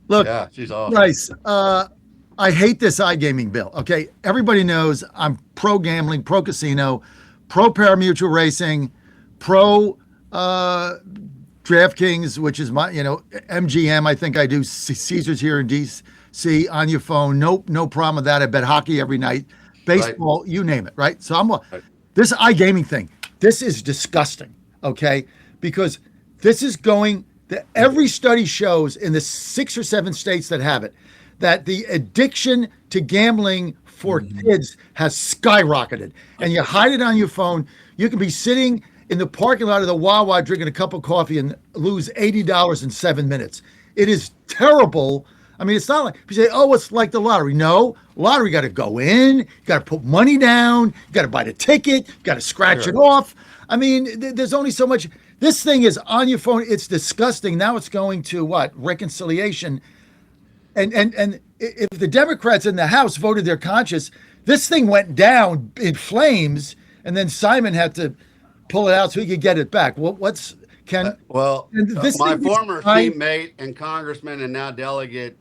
Look, Yeah, she's awesome. Bryce, I hate this iGaming bill. Okay, everybody knows I'm pro gambling, pro casino, pro parimutuel racing, pro DraftKings, which is my, MGM. I think I do Caesars here in DC on your phone. Nope, no problem with that. I bet hockey every night, Right. baseball, you name it, right? So Right. this iGaming thing. This is disgusting. Okay, because this is going. Every study shows in the 6 or 7 states that have it that the addiction to gambling for kids has skyrocketed. And you hide it on your phone. You can be sitting in the parking lot of the Wawa drinking a cup of coffee and lose $80 in 7 minutes. It is terrible. I mean, it's not like you say, oh, it's like the lottery. No, lottery got to go in, you got to put money down, you got to buy the ticket, you got to scratch it Sure. off. I mean, there's only so much. This thing is on your phone. It's disgusting. Now it's going to what? Reconciliation. And if the Democrats in the House voted their conscience, this thing went down in flames, and then Simon had to pull it out so he could get it back. What's can Well, and this my thing is former trying. teammate and congressman and now delegate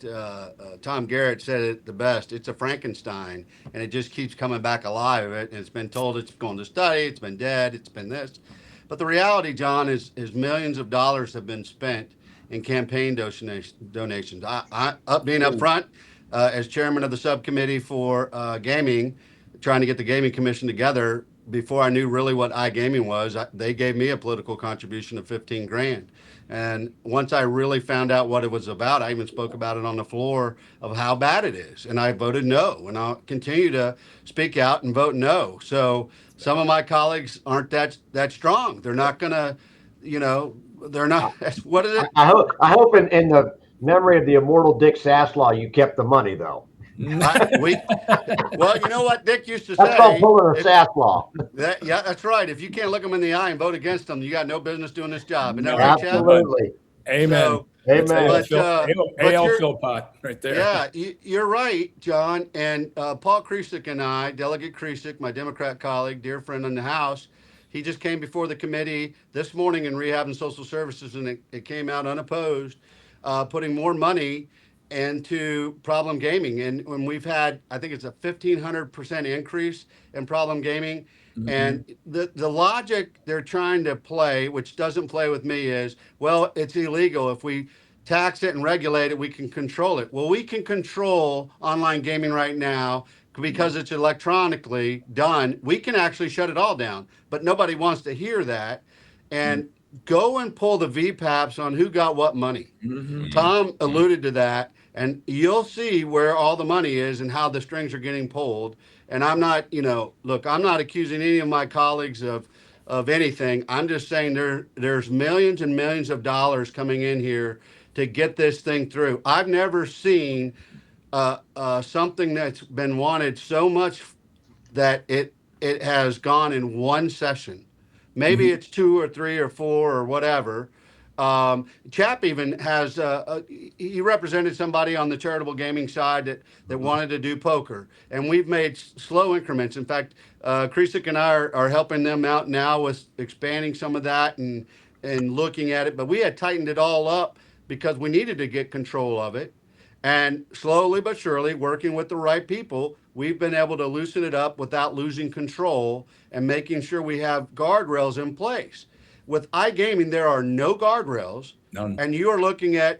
Tom Garrett said it the best. It's a Frankenstein, and it just keeps coming back alive. It's been told it's going to study, it's been dead, it's been this. But the reality, John, is millions of dollars have been spent in campaign donations. Being up front as chairman of the subcommittee for gaming, trying to get the gaming commission together before I knew really what iGaming was, they gave me a political contribution of 15 grand. And once I really found out what it was about, I even spoke about it on the floor of how bad it is. And I voted no. And I'll continue to speak out and vote no. So some of my colleagues aren't that strong. They're not going to, you know, they're not. What is it? I hope in the memory of the immortal Dick Saslaw, you kept the money though. We Well, you know what Dick used to That's called say. pulling a If Saslaw. Yeah, that's right. If you can't look them in the eye and vote against them, you got no business doing this job. Isn't that right, No, Chap? none. Absolutely. Amen. So, That's AL Amen. but Phil, but AL you're Philpott right there. yeah, you're right, John. And Paul Kresick and I, Delegate Kresick, my Democrat colleague, dear friend in the House, he just came before the committee this morning in Rehab and Social Services, and it came out unopposed, putting more money into problem gaming. And when we've had, I think it's a 1,500% increase in problem gaming. Hmm. And the logic they're trying to play, which doesn't play with me, is well, it's illegal. If we tax it and regulate it, we can control it. Well, we can control online gaming right now because it's electronically done. We can actually shut it all down, but nobody wants to hear that. And go and pull the VPAPs on who got what money. Hmm. Tom alluded to that, and you'll see where all the money is and how the strings are getting pulled. And I'm not, look, I'm not accusing any of my colleagues of anything. I'm just saying there's millions and millions of dollars coming in here to get this thing through. I've never seen something that's been wanted so much that it has gone in one session. Maybe Hmm. it's two or three or four or whatever. Chap even has he represented somebody on the charitable gaming side that wanted to do poker, and we've made slow increments. In fact, Kresick and I are helping them out now with expanding some of that and looking at it. But we had tightened it all up because we needed to get control of it. And slowly but surely, working with the right people, we've been able to loosen it up without losing control and making sure we have guardrails in place. With iGaming, there are no guardrails, None. and you are looking at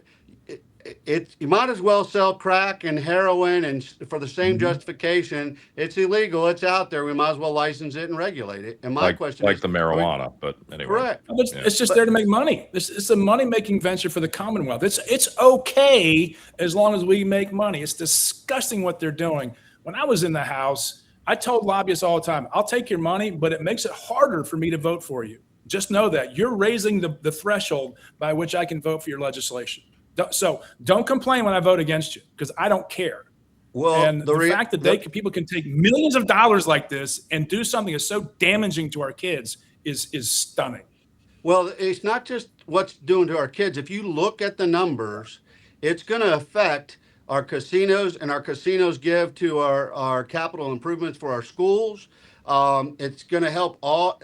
it. You might as well sell crack and heroin, and for the same Hmm. justification, it's illegal. It's out there. We might as well license it and regulate it. And my like question like is, the are we marijuana. But anyway, correct? yeah. It's just there But to make money. It's a money making venture for the Commonwealth. It's okay as long as we make money. It's disgusting what they're doing. When I was in the House, I told lobbyists all the time, I'll take your money, but it makes it harder for me to vote for you. Just know that you're raising the threshold by which I can vote for your legislation. So don't complain when I vote against you because I don't care. well, And the fact that people can take millions of dollars like this and do something that's so damaging to our kids is stunning. Well, it's not just what's doing to our kids. If you look at the numbers, it's going to affect our casinos, and our casinos give to our capital improvements for our schools. It's going to help all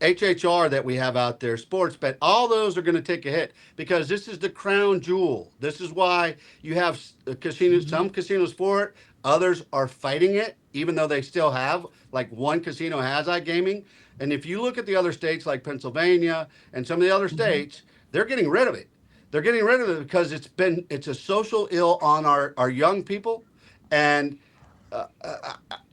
HHR that we have out there, sports bet, all those are going to take a hit because this is the crown jewel. This is why you have casinos, some casinos for it, others are fighting it, even though they still have, like one casino has iGaming. And if you look at the other states like Pennsylvania and some of the other states, they're getting rid of it. They're getting rid of it because it's a social ill on our young people. And,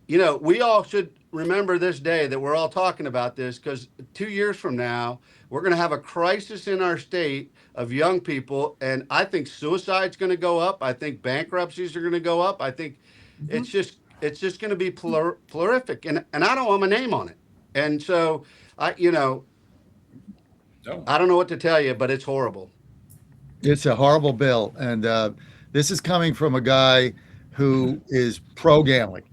we all should remember this day that we're all talking about this because 2 years from now, we're going to have a crisis in our state of young people. And I think suicide's going to go up. I think bankruptcies are going to go up. I think it's just going to be prolific. And I don't want my name on it. And so, I don't know what to tell you, but it's horrible. It's a horrible bill. And this is coming from a guy who is pro gambling.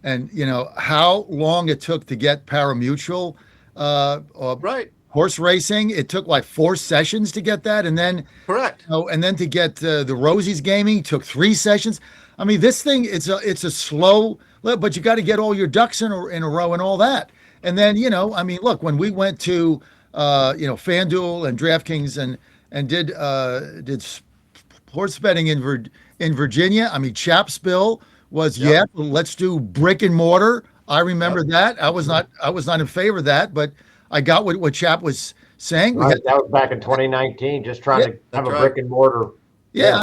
And, how long it took to get pari-mutuel Right. horse racing. It took like 4 sessions to get that. And then, Correct. and then to get the Rosie's gaming took 3 sessions. I mean, this thing, it's a slow, but you got to get all your ducks in a row and all that. And then, look, when we went to, FanDuel and DraftKings and did sports betting in Virginia, I mean, Chap's bill was, let's do brick and mortar. I remember that. I was not in favor of that, but I got what Chap was saying. Right, that was back in 2019, just trying to have a brick and mortar. Yeah,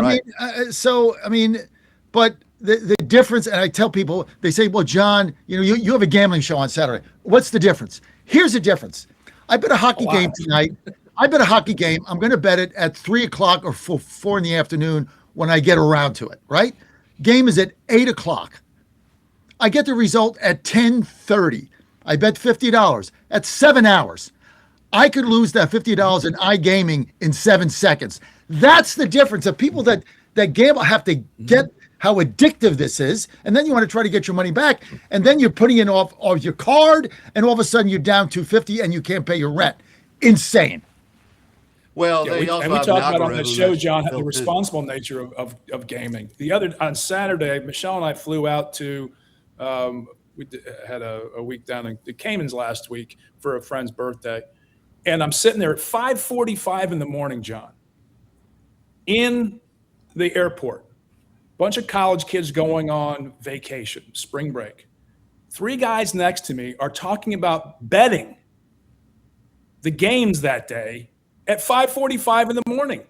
but the difference, and I tell people, they say, well, John, you have a gambling show on Saturday. What's the difference? Here's the difference. I bet a hockey game tonight. I bet a hockey game. I'm going to bet it at 3:00 or 4 in the afternoon when I get around to it, right? Game is at 8:00. I get the result at 10:30. I bet $50. That's 7 hours. I could lose that $50 in iGaming in 7 seconds. That's the difference. The people that gamble have to get how addictive this is, and then you want to try to get your money back, and then you're putting it off your card, and all of a sudden you're down $250 and you can't pay your rent. Insane. Well, we talked about on the show, John, the responsible nature of gaming. On Saturday, Michelle and I flew out to, we had a week down in the Caymans last week for a friend's birthday. And I'm sitting there at 5:45 in the morning, John, in the airport. Bunch of college kids going on vacation, spring break. 3 guys next to me are talking about betting the games that day at 5:45 in the morning.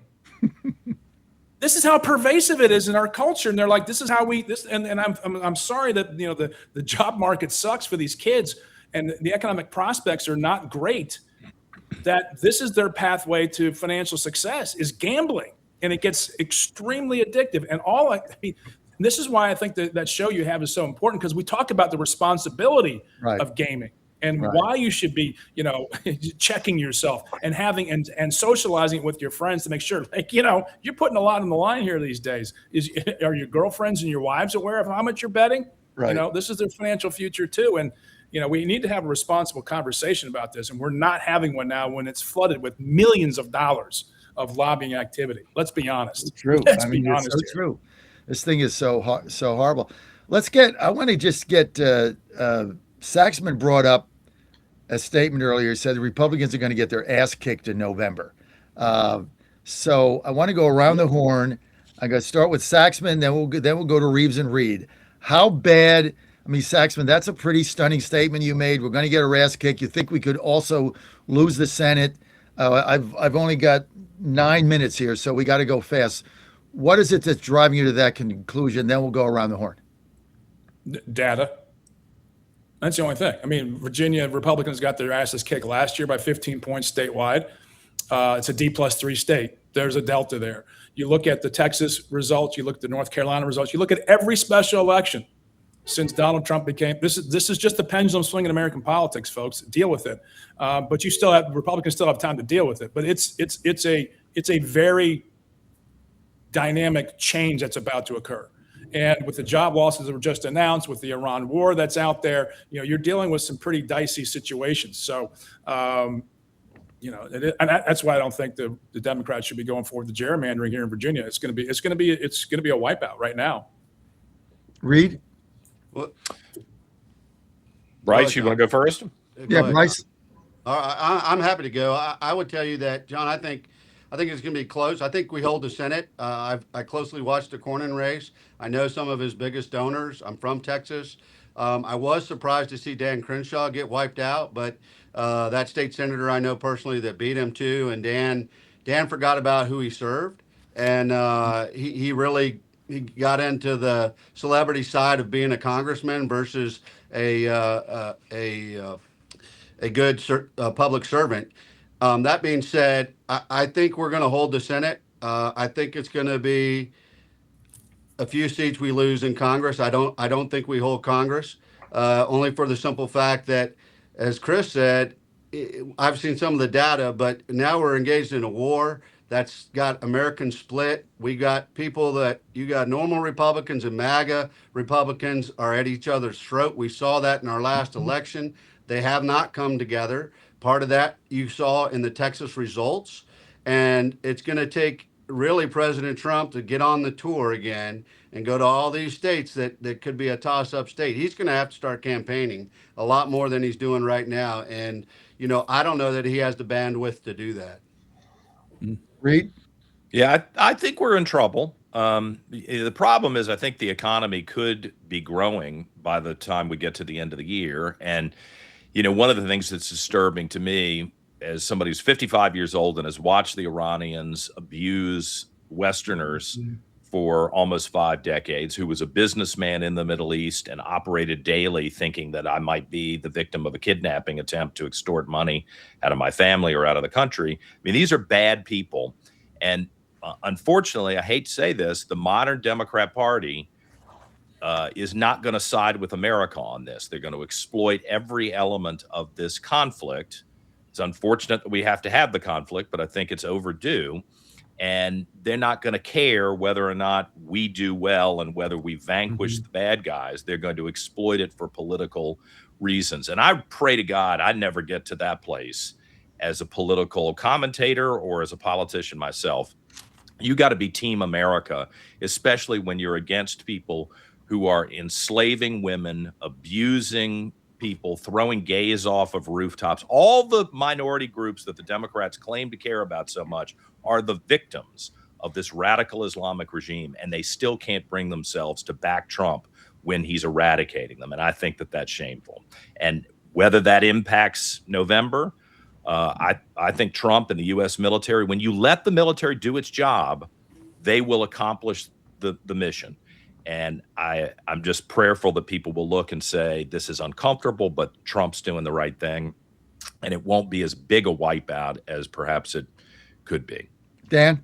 This is how pervasive it is in our culture, and they're like, "This is how we." And I'm sorry that the job market sucks for these kids, and the economic prospects are not great. That this is their pathway to financial success is gambling, and it gets extremely addictive. And this is why I think that show you have is so important, because we talk about the responsibility of gaming. And why you should be, checking yourself and having and socializing with your friends to make sure, you're putting a lot on the line here these days. Are your girlfriends and your wives aware of how much you're betting? Right. This is their financial future too. And we need to have a responsible conversation about this. And we're not having one now when it's flooded with millions of dollars of lobbying activity. Let's be honest. It's true. Let's be honest. It's so true. This thing is so horrible. I want to just get Saxman brought up a statement earlier. He said the Republicans are going to get their ass kicked in November. So I want to go around the horn. I'm going to start with Saxman, then we'll go to Reeves and Reed. How bad? I mean, Saxman, that's a pretty stunning statement you made. We're going to get our ass kicked. You think we could also lose the Senate? I've only got 9 minutes here, so we got to go fast. What is it that's driving you to that conclusion? Then we'll go around the horn. Data. That's the only thing. I mean, Virginia Republicans got their asses kicked last year by 15 points statewide. It's a D+3 state. There's a delta there. You look at the Texas results. You look at the North Carolina results. You look at every special election since Donald Trump became. This is just the pendulum swing in American politics, folks. Deal with it. But Republicans still have time to deal with it. But it's a very dynamic change that's about to occur. And with the job losses that were just announced, with the Iran war that's out there, you're dealing with some pretty dicey situations. So, and that's why I don't think the Democrats should be going forward with the gerrymandering here in Virginia. It's going to be a wipeout right now. Reed? Bryce, you want to go first? Yeah, Bryce. I'm happy to go. I would tell you that, John. I think it's going to be close. I think we hold the Senate. I closely watched the Cornyn race. I know some of his biggest donors. I'm from Texas. I was surprised to see Dan Crenshaw get wiped out, but that state senator I know personally that beat him too. And Dan forgot about who he served, and he really he got into the celebrity side of being a congressman versus a uh, a uh, a good public servant. That being said, I think we're going to hold the Senate. I think it's going to be a few seats we lose in Congress. I don't think we hold Congress, only for the simple fact that, as Chris said, I've seen some of the data, but now we're engaged in a war that's got Americans split. We got people that you got normal Republicans and MAGA Republicans are at each other's throat. We saw that in our last election. They have not come together. Part of that you saw in the Texas results, and it's going to take really President Trump to get on the tour again and go to all these states that could be a toss-up state. He's going to have to start campaigning a lot more than he's doing right now. And, I don't know that he has the bandwidth to do that. Reed? Yeah, I think we're in trouble. The problem is, I think the economy could be growing by the time we get to the end of the year. And, one of the things that's disturbing to me as somebody who's 55 years old and has watched the Iranians abuse Westerners for almost 5 decades, who was a businessman in the Middle East and operated daily thinking that I might be the victim of a kidnapping attempt to extort money out of my family or out of the country. I mean, these are bad people. And unfortunately, I hate to say this, the modern Democrat Party is not going to side with America on this. They're going to exploit every element of this conflict. It's unfortunate that we have to have the conflict, but I think it's overdue. And they're not going to care whether or not we do well and whether we vanquish the bad guys. They're going to exploit it for political reasons. And I pray to God I never get to that place as a political commentator or as a politician myself. You got to be Team America, especially when you're against people who are enslaving women, abusing people, throwing gays off of rooftops. All the minority groups that the Democrats claim to care about so much are the victims of this radical Islamic regime, and they still can't bring themselves to back Trump when he's eradicating them. And I think that that's shameful. And whether that impacts November, I think Trump and the U.S. military, when you let the military do its job, they will accomplish the mission. And I'm just prayerful that people will look and say, this is uncomfortable, but Trump's doing the right thing. And it won't be as big a wipeout as perhaps it could be. Dan?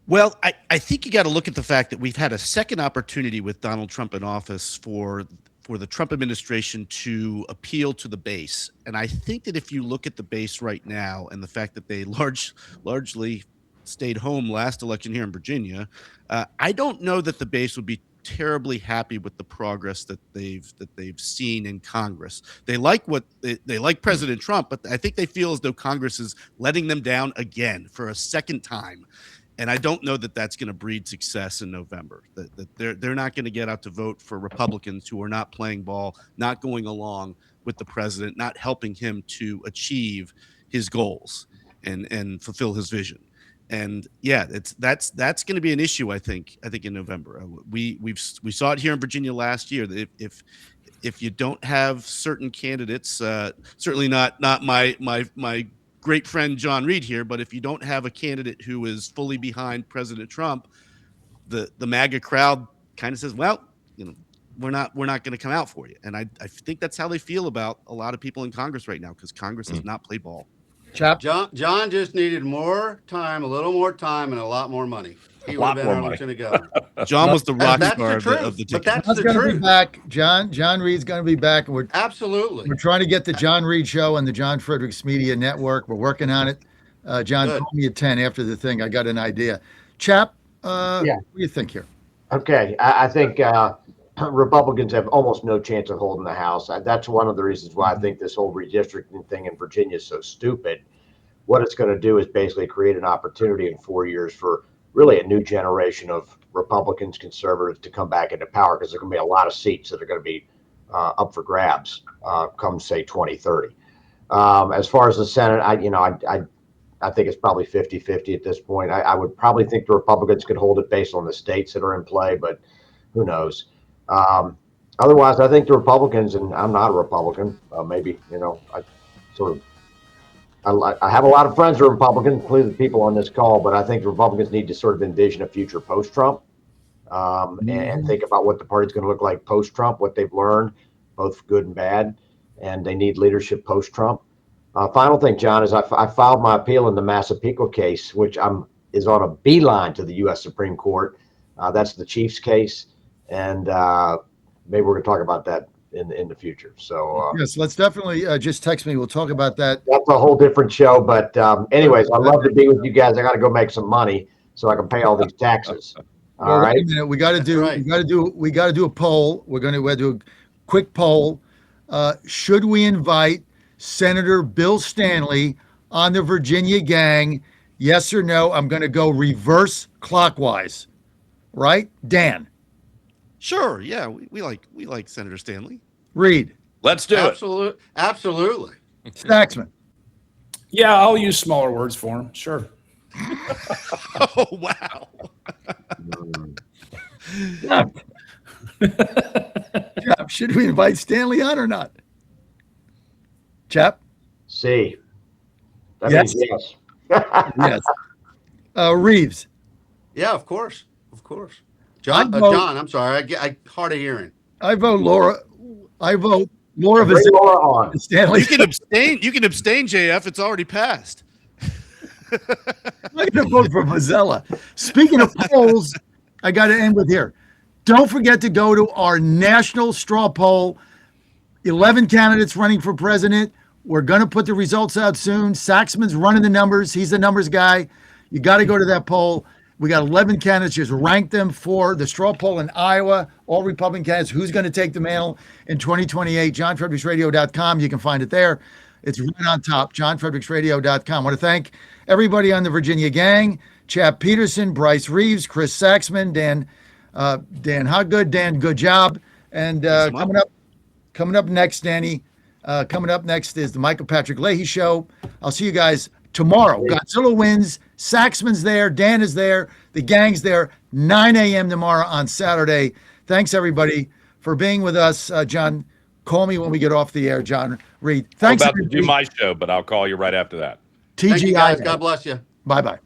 Well, I think you got to look at the fact that we've had a second opportunity with Donald Trump in office for the Trump administration to appeal to the base. And I think that if you look at the base right now and the fact that they largely stayed home last election here in Virginia, I don't know that the base would be terribly happy with the progress that they've seen in Congress. They like they like President Trump, but I think they feel as though Congress is letting them down again for a second time. And I don't know that that's going to breed success in November. That they're not going to get out to vote for Republicans who are not playing ball, not going along with the president, not helping him to achieve his goals and fulfill his vision. And yeah, that's going to be an issue. I think in November. We saw it here in Virginia last year. That if you don't have certain candidates, certainly not my great friend John Reed here, but if you don't have a candidate who is fully behind President Trump, the MAGA crowd kind of says, well, we're not going to come out for you. And I think that's how they feel about a lot of people in Congress right now, because Congress has not played ball. Chap? John just needed more time, a little more time, and a lot more money. He would have been our lieutenant governor. John was the rock That's star the of the truth. ticket. But that's John's the going to be truth. back. John Reed's going to be back. And we're Absolutely. trying to get the John Reed Show on the John Fredericks Media Network. We're working on it. John, Good. call me at 10 after the thing. I got an idea. Chap, what do you think here? Okay, I think Republicans have almost no chance of holding the House. That's one of the reasons why I think this whole redistricting thing in Virginia is so stupid. What it's going to do is basically create an opportunity in 4 years for really a new generation of Republicans, conservatives to come back into power, because there's going to be a lot of seats that are going to be up for grabs come, say, 2030. As far as the Senate, I think it's probably 50-50 at this point. I would probably think the Republicans could hold it based on the states that are in play, but who knows? Otherwise, I think the Republicans, and I'm not a Republican, maybe, I sort of, I have a lot of friends who are Republicans, including the people on this call, but I think the Republicans need to sort of envision a future post-Trump and think about what the party's going to look like post-Trump, what they've learned, both good and bad, and they need leadership post-Trump. Final thing, John, is I filed my appeal in the Massapequa case, which is on a beeline to the U.S. Supreme Court. That's the Chiefs case, and maybe we're going to talk about that in the future. So yes, let's definitely just text me. We'll talk about that. That's a whole different show. But anyways, I love to be with you guys. I got to go make some money so I can pay all these taxes. All right. Wait a minute. We got to do a poll. We're going to do a quick poll. Should we invite Senator Bill Stanley on the Virginia gang? Yes or no? I'm going to go reverse clockwise. Right, Dan? Sure. Yeah, we like Senator Stanley. Reed? Let's do it. Absolutely. Saxman? Yeah, I'll use smaller words for him. Sure. Oh, wow. Chap, should we invite Stanley on or not? Chap? See. That Yes. means yes. Yes. Reeves? Yeah, of course. Of course. John, I'm sorry. I hard of hearing. I vote Laura. I vote Laura Bring Laura on. Stanley. You can abstain. You can abstain, JF. It's already passed. I'm going to vote for Vazella. Speaking of polls, I got to end with here. Don't forget to go to our national straw poll. 11 candidates running for president. We're going to put the results out soon. Saxman's running the numbers. He's the numbers guy. You got to go to that poll. We got 11 candidates. Just rank them for the straw poll in Iowa. All Republican candidates. Who's going to take the mantle in 2028? JohnFredericksRadio.com. You can find it there. It's right on top. JohnFredericksRadio.com. I want to thank everybody on the Virginia gang. Chap Peterson, Bryce Reeves, Chris Saxman, Dan Hoggood. Dan, good job. And coming up next, Danny. Coming up next is the Michael Patrick Leahy Show. I'll see you guys tomorrow. Godzilla wins. Saxman's there. Dan is there. The gang's there. 9 a.m. tomorrow on Saturday. Thanks, everybody, for being with us. John, call me when we get off the air, John Reed. Thanks. I'm about to do my show, but I'll call you right after that. Thank you, guys. TGI. God bless you. Bye-bye.